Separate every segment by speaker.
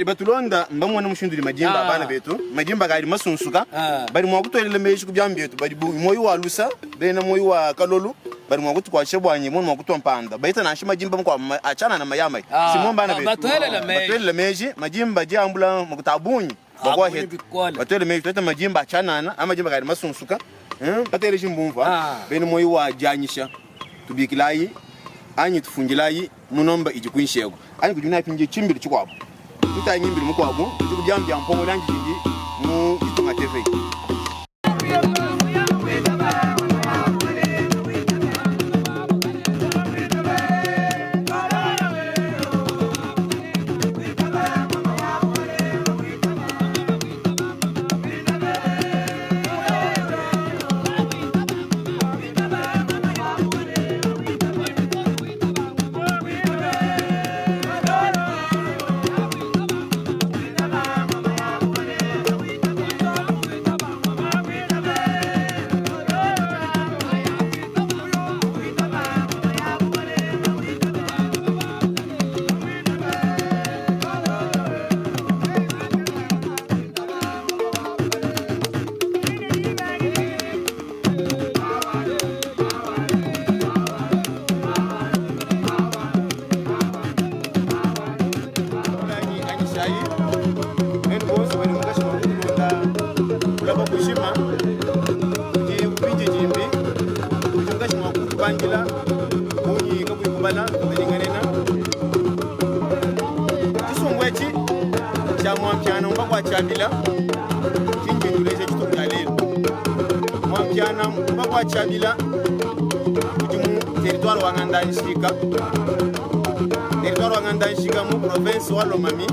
Speaker 1: batulonda mbamwana mushinduli majimba abana betu majimba gali masunsuka bari mwakutwelele meshi kubyambi betu bari moyo wa lusa bena moyo wa kalolu bari mwakutu kwa shebwanye mwana mwakutwa mpanda baita na shima jimba mkwa achana na mayama simon bana betu batwelele meshi majimba jambula mkutabunyi bakwa het batwelele meshi tweta majimba achana na ama jimba gali masunsuka batele shimbumva bena moyo wa janyisha tubikilayi anyi tufungilayi munomba ijikunshego ani kujuna pinje chimbiri chikwabo tuta nyimbiri mukwabo tukujambya mpongo langi jingi mu itunga tv Bangila, Muni, Kabubana, Belinganena. Tisumwechi, Champiano, Baba Chabila, Kingi to Leja to Galil. Mampiana, Baba Chabila, territoire Wanganda in Shika, territoire Wanganda in Shikamu, province Walomami,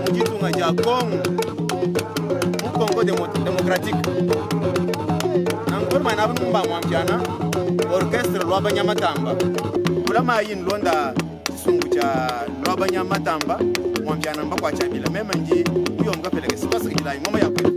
Speaker 1: Mujitunga Jakong, Mukongo démocratique. Encore Manabumba Mampiana. Orchestre Lwabanyamatamba kulama yin londa sungu cha Lwabanyamatamba mwambyana mbakwa chabila mema nji uyo mkapeleke sipasa kila ngoma ya kwe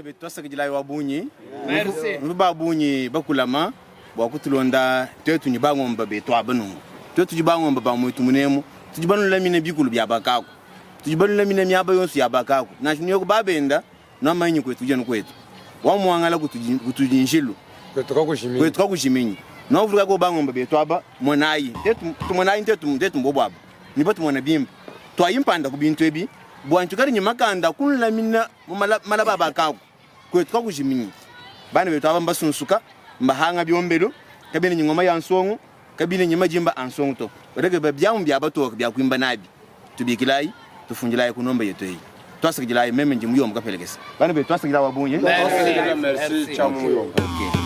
Speaker 1: betu twasakijila wabunyi
Speaker 2: Merci.
Speaker 1: babunyi bakulama bwakutulonda twetu ni bangomba betu abanungu twetu jibangomba bamwetu munemu tujibanu lamine bikulu byabakako tujibanu lamine myaba yonsu yabakako nashuniyo kubabenda namanyi kwetu jenu kwetu wamwangala kutujinjilu kwetu kakushiminyi novuga ko bangomba betu aba monayi tetu mbobwaba nibo tumona bimba twayimpanda kubintu ebi bwanchu kali nyimakanda kunlamina malaba bakako kwetu kakushiminyi bana betu aba mbasunsuka mbahanga byombelo kabine nyingoma ya nsongo kabine nyima jimba ansongo to odege babyamu byabatoka byakwimba nabi tubikilai tufunjilai kunomba yetu hii twasakijilai meme njimuyo mukapelekesa bana betu twasakijila wabunye
Speaker 2: Merci.
Speaker 3: Merci. Ciao.
Speaker 1: okay